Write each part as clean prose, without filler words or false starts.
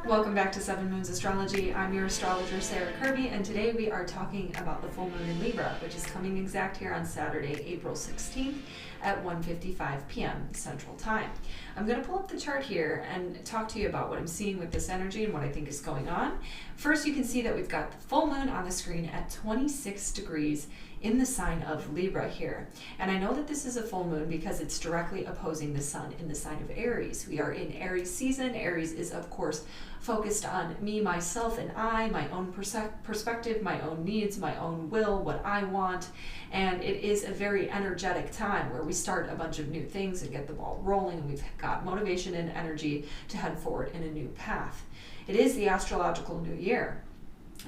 Welcome back to 7 Moons Astrology. I'm your astrologer, Sarah Kirby, and today we are talking about the full moon in Libra, which is coming exact here on Saturday, April 16th at 1:55 p.m. Central Time. I'm going to pull up the chart here and talk to you about what I'm seeing with this energy and what I think is going on. First, you can see that we've got the full moon on the screen at 26 degrees in the sign of Libra here. And I know that this is a full moon because it's directly opposing the sun in the sign of Aries. We are in Aries season. Aries is, of course, focused on me, myself, and I, my own perspective, my own needs, my own will, what I want. And it is a very energetic time where we start a bunch of new things and get the ball rolling, and we've got motivation and energy to head forward in a new path. It is the astrological new year.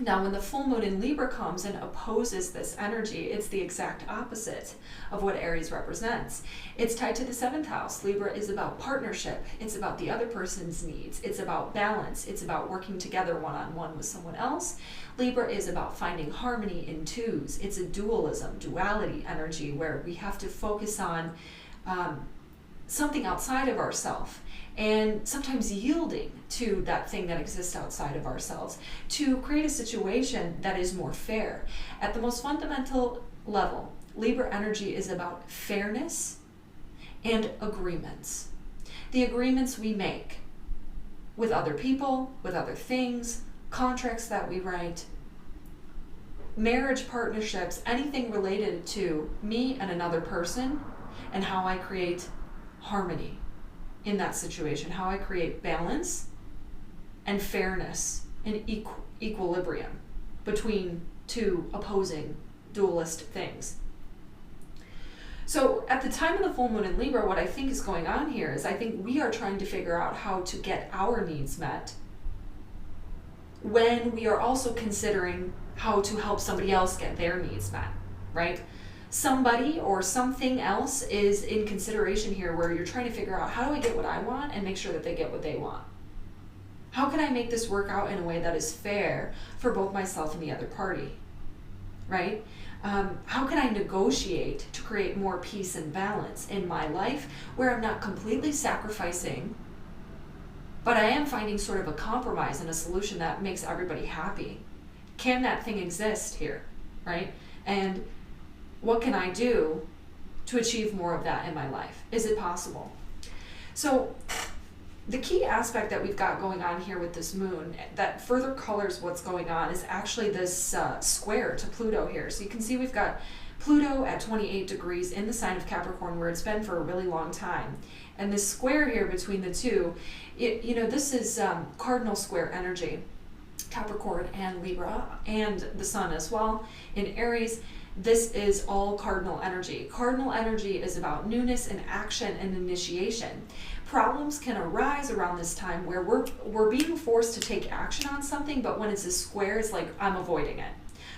Now, when the full moon in Libra comes and opposes this energy, it's the exact opposite of what Aries represents. It's tied to the 7th house. Libra is about partnership. It's about the other person's needs. It's about balance. It's about working together one-on-one with someone else. Libra is about finding harmony in twos. It's a dualism, duality energy where we have to focus on something outside of ourselves, and sometimes yielding to that thing that exists outside of ourselves to create a situation that is more fair. At the most fundamental level, Libra energy is about fairness and agreements. The agreements we make with other people, with other things, contracts that we write, marriage partnerships, anything related to me and another person, and how I create harmony in that situation, how I create balance and fairness and equilibrium between two opposing dualist things. So at the time of the full moon in Libra, what I think is going on here is I think we are trying to figure out how to get our needs met when we are also considering how to help somebody else get their needs met, right? Somebody or something else is in consideration here where you're trying to figure out, how do I get what I want and make sure that they get what they want? How can I make this work out in a way that is fair for both myself and the other party, right? How can I negotiate to create more peace and balance in my life where I'm not completely sacrificing, but I am finding sort of a compromise and a solution that makes everybody happy? Can that thing exist here, right? And what can I do to achieve more of that in my life? Is it possible? So the key aspect that we've got going on here with this moon that further colors what's going on is actually this square to Pluto here. So you can see we've got Pluto at 28 degrees in the sign of Capricorn, where it's been for a really long time. And this square here between the two, this is cardinal square energy, Capricorn and Libra, and the sun as well in Aries. This is all cardinal energy. Cardinal energy is about newness and action and initiation. Problems can arise around this time where we're being forced to take action on something, but when it's a square, it's like I'm avoiding it.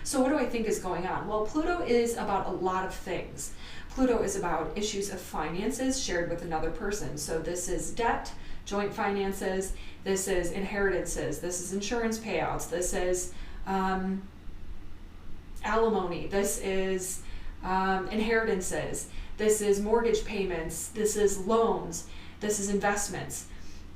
So what do I think is going on? Well, Pluto is about a lot of things. Pluto is about issues of finances shared with another person. So this is debt, joint finances, this is inheritances, this is insurance payouts, this is alimony, this is inheritances, this is mortgage payments, this is loans, this is investments.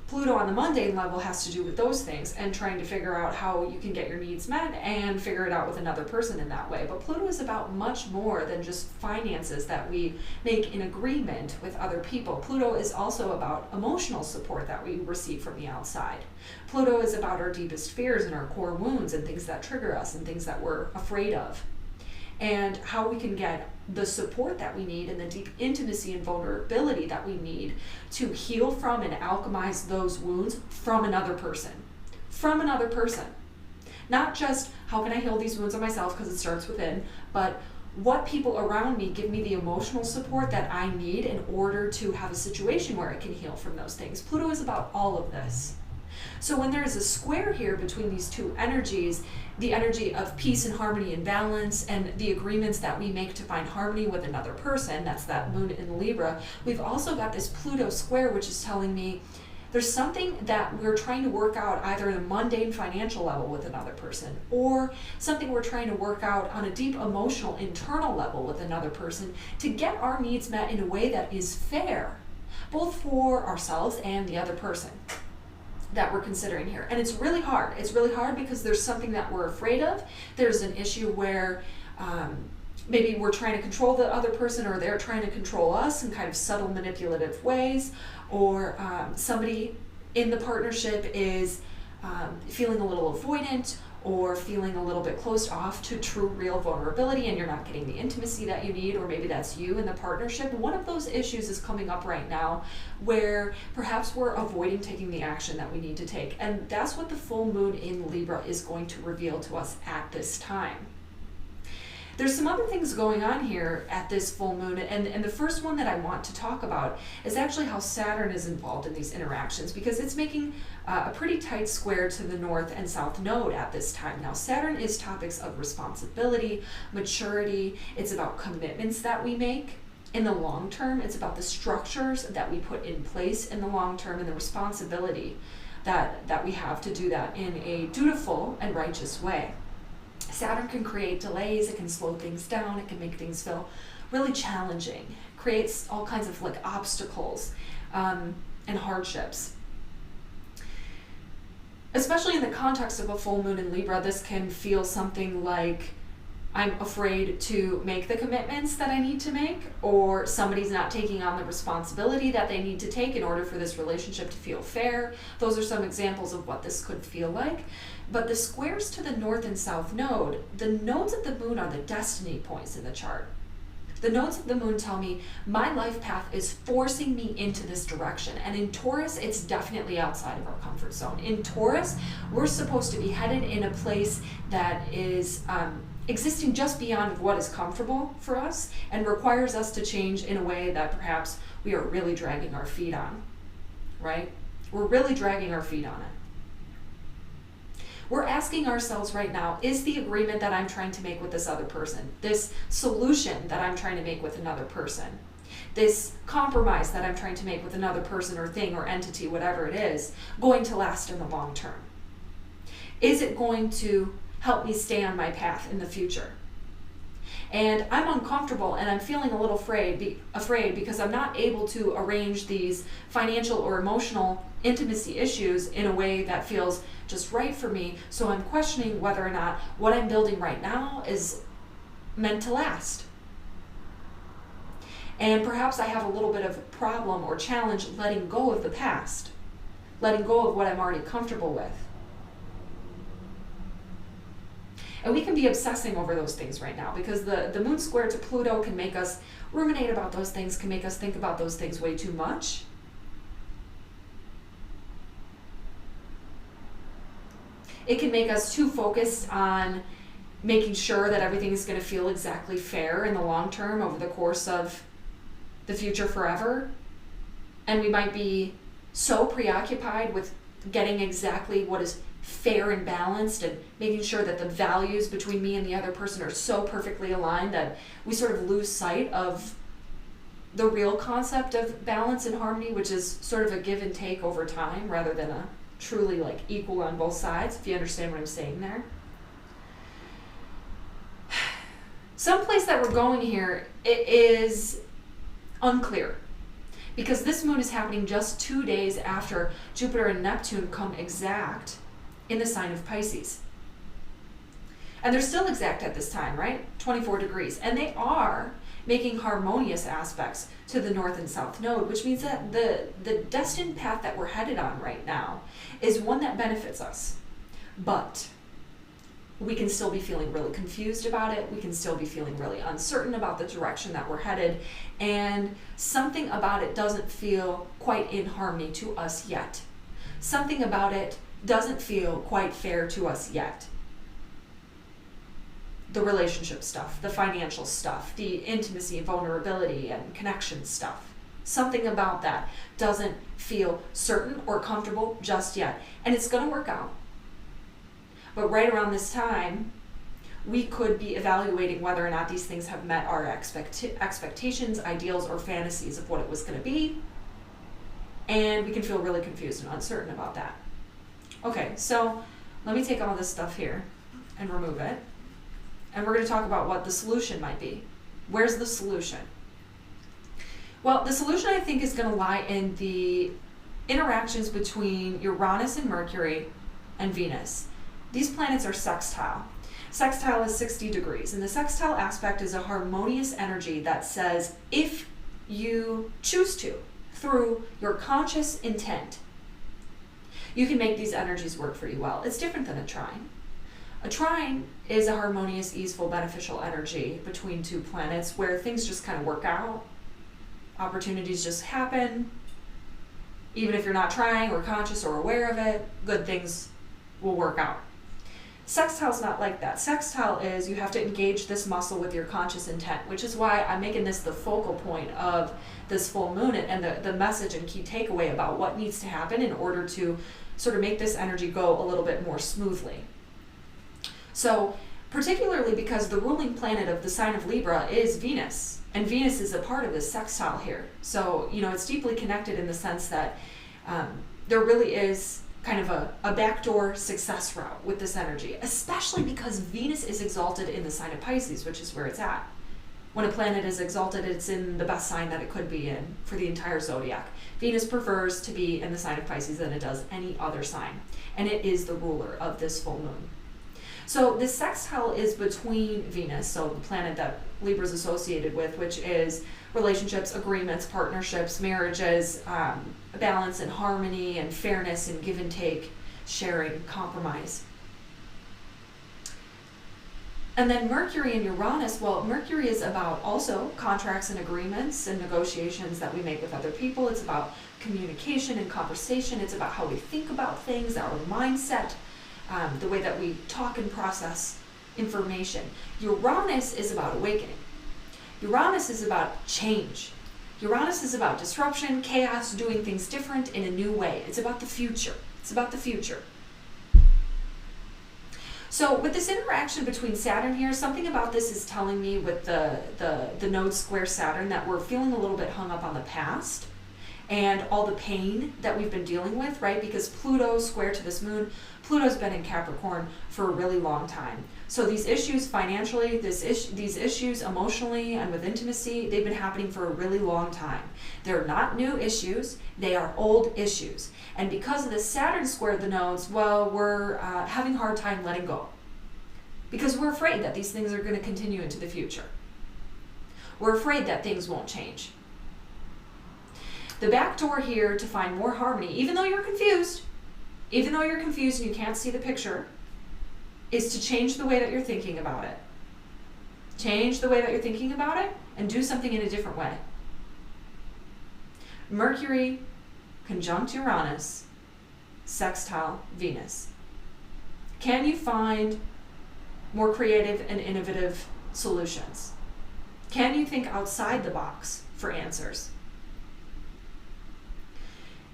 Pluto on the mundane level has to do with those things and trying to figure out how you can get your needs met and figure it out with another person in that way. But Pluto is about much more than just finances that we make in agreement with other people. Pluto is also about emotional support that we receive from the outside. Pluto is about our deepest fears and our core wounds and things that trigger us and things that we're afraid of, and how we can get the support that we need and the deep intimacy and vulnerability that we need to heal from and alchemize those wounds from another person. From another person. Not just how can I heal these wounds on myself because it starts within, but what people around me give me the emotional support that I need in order to have a situation where I can heal from those things. Pluto is about all of this. So when there is a square here between these two energies, the energy of peace and harmony and balance and the agreements that we make to find harmony with another person, that's that moon in Libra, we've also got this Pluto square, which is telling me there's something that we're trying to work out either at a mundane financial level with another person, or something we're trying to work out on a deep emotional internal level with another person to get our needs met in a way that is fair, both for ourselves and the other person. that we're considering here. And it's really hard. It's really hard because there's something that we're afraid of. There's an issue where maybe we're trying to control the other person, or they're trying to control us in kind of subtle manipulative ways, or somebody in the partnership is feeling a little avoidant or feeling a little bit closed off to true real vulnerability, and you're not getting the intimacy that you need, or maybe that's you in the partnership. One of those issues is coming up right now where perhaps we're avoiding taking the action that we need to take. And that's what the full moon in Libra is going to reveal to us at this time. There's some other things going on here at this full moon, and the first one that I want to talk about is actually how Saturn is involved in these interactions, because it's making a pretty tight square to the north and south node at this time. Now, Saturn is topics of responsibility, maturity. It's about commitments that we make in the long term. It's about the structures that we put in place in the long term, and the responsibility that we have to do that in a dutiful and righteous way. Saturn can create delays, it can slow things down, it can make things feel really challenging, creates all kinds of like obstacles and hardships. Especially in the context of a full moon in Libra, this can feel something like I'm afraid to make the commitments that I need to make, or somebody's not taking on the responsibility that they need to take in order for this relationship to feel fair. Those are some examples of what this could feel like. But the squares to the north and south node, the nodes of the moon are the destiny points in the chart. The nodes of the moon tell me my life path is forcing me into this direction. And in Taurus, it's definitely outside of our comfort zone. In Taurus, we're supposed to be headed in a place that is existing just beyond what is comfortable for us and requires us to change in a way that perhaps we are really dragging our feet on, right? We're really dragging our feet on it. We're asking ourselves right now, is the agreement that I'm trying to make with this other person, this solution that I'm trying to make with another person, this compromise that I'm trying to make with another person or thing or entity, whatever it is, going to last in the long term? Is it going to help me stay on my path in the future? And I'm uncomfortable and I'm feeling a little afraid because I'm not able to arrange these financial or emotional intimacy issues in a way that feels just right for me. So I'm questioning whether or not what I'm building right now is meant to last. And perhaps I have a little bit of a problem or challenge letting go of the past, letting go of what I'm already comfortable with. And we can be obsessing over those things right now because the moon square to Pluto can make us ruminate about those things, can make us think about those things way too much. It can make us too focused on making sure that everything is going to feel exactly fair in the long term over the course of the future forever. And we might be so preoccupied with getting exactly what is fair and balanced and making sure that the values between me and the other person are so perfectly aligned that we sort of lose sight of the real concept of balance and harmony, which is sort of a give and take over time rather than a truly like equal on both sides, if you understand what I'm saying there. Someplace that we're going here, it is unclear, because this moon is happening just 2 days after Jupiter and Neptune come exact in the sign of Pisces. And they're still exact at this time, right? 24 degrees. And they are making harmonious aspects to the north and south node, which means that the destined path that we're headed on right now is one that benefits us. But we can still be feeling really confused about it. We can still be feeling really uncertain about the direction that we're headed. And something about it doesn't feel quite in harmony to us yet. Something about it doesn't feel quite fair to us yet. The relationship stuff, the financial stuff, the intimacy, vulnerability, and connection stuff. Something about that doesn't feel certain or comfortable just yet. And it's going to work out. But right around this time, we could be evaluating whether or not these things have met our expectations, ideals, or fantasies of what it was going to be. And we can feel really confused and uncertain about that. Okay, so let me take all this stuff here and remove it. And we're going to talk about what the solution might be. Where's the solution? Well, the solution I think is going to lie in the interactions between Uranus and Mercury and Venus. These planets are sextile. Sextile is 60 degrees, and the sextile aspect is a harmonious energy that says if you choose to, through your conscious intent, you can make these energies work for you well. It's different than a trine. A trine is a harmonious, easeful, beneficial energy between two planets where things just kind of work out. Opportunities just happen. Even if you're not trying or conscious or aware of it, good things will work out. Sextile's not like that. Sextile is you have to engage this muscle with your conscious intent, which is why I'm making this the focal point of this full moon and the message and key takeaway about what needs to happen in order to sort of make this energy go a little bit more smoothly. So, particularly because the ruling planet of the sign of Libra is Venus, and Venus is a part of this sextile here. So, it's deeply connected in the sense that there really is kind of a backdoor success route with this energy, especially because Venus is exalted in the sign of Pisces, which is where it's at. When a planet is exalted, it's in the best sign that it could be in for the entire zodiac. Venus prefers to be in the sign of Pisces than it does any other sign, and it is the ruler of this full moon. So this sextile is between Venus, so the planet that Libra is associated with, which is relationships, agreements, partnerships, marriages, balance and harmony and fairness and give and take, sharing, compromise. And then Mercury and Uranus, well, Mercury is about also contracts and agreements and negotiations that we make with other people. It's about communication and conversation. It's about how we think about things, our mindset, the way that we talk and process information. Uranus is about awakening. Uranus is about change. Uranus is about disruption, chaos, doing things different in a new way. It's about the future. It's about the future. So with this interaction between Saturn here, something about this is telling me with the node square Saturn that we're feeling a little bit hung up on the past and all the pain that we've been dealing with, right? Because Pluto square to this moon, Pluto's been in Capricorn for a really long time. So these issues financially, these issues emotionally and with intimacy, they've been happening for a really long time. They're not new issues, they are old issues. And because of the Saturn square the nodes, well, we're having a hard time letting go. Because we're afraid that these things are going to continue into the future. We're afraid that things won't change. The back door here to find more harmony, even though you're confused and you can't see the picture, is to change the way that you're thinking about it. Change the way that you're thinking about it and do something in a different way. Mercury conjunct Uranus, sextile Venus. Can you find more creative and innovative solutions? Can you think outside the box for answers?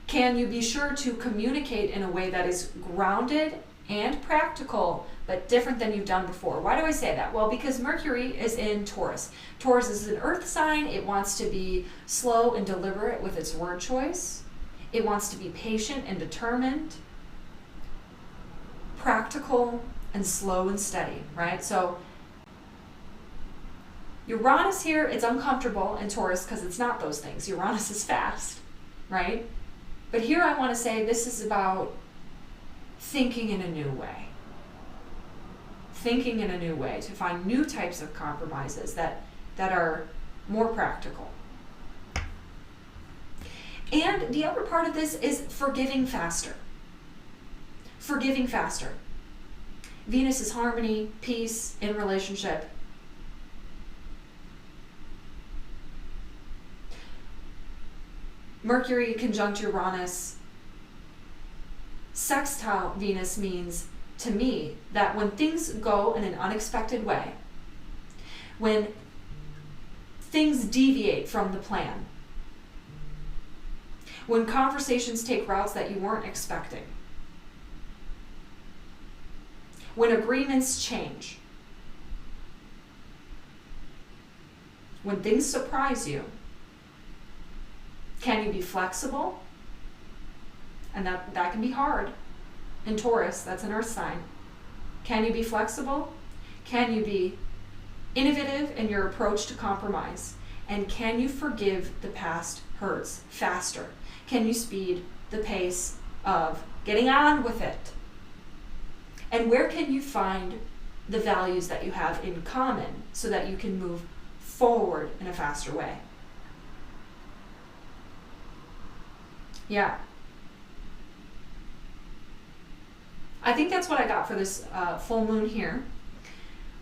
Can you be sure to communicate in a way that is grounded and practical, but different than you've done before? Why do I say that? Well, because Mercury is in Taurus. Taurus is an earth sign. It wants to be slow and deliberate with its word choice. It wants to be patient and determined, practical and slow and steady, right? So Uranus here, it's uncomfortable in Taurus because it's not those things. Uranus is fast, right? But here I want to say this is about thinking in a new way. Thinking in a new way to find new types of compromises that are more practical. And the other part of this is forgiving faster. Forgiving faster. Venus is harmony, peace in relationship. Mercury conjunct Uranus, sextile Venus means to me that when things go in an unexpected way, when things deviate from the plan, when conversations take routes that you weren't expecting, when agreements change, when things surprise you, can you be flexible? And that can be hard. In Taurus, that's an earth sign. Can you be flexible? Can you be innovative in your approach to compromise? And can you forgive the past hurts faster? Can you speed the pace of getting on with it? And where can you find the values that you have in common so that you can move forward in a faster way? Yeah. I think that's what I got for this full moon here.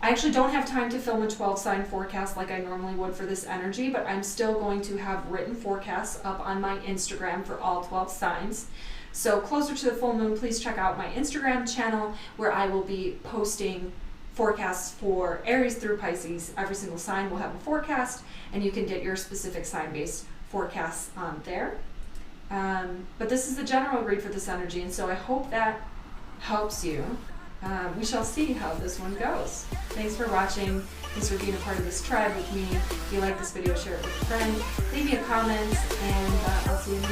I actually don't have time to film a 12-sign forecast like I normally would for this energy, but I'm still going to have written forecasts up on my Instagram for all 12 signs. So closer to the full moon, please check out my Instagram channel where I will be posting forecasts for Aries through Pisces. Every single sign will have a forecast, and you can get your specific sign-based forecasts on there. But this is the general read for this energy, and so I hope that helps you. We shall see how this one goes. Thanks for watching. Thanks for being a part of this tribe with me. If you like this video, share it with a friend. Leave me a comment, and I'll see you in the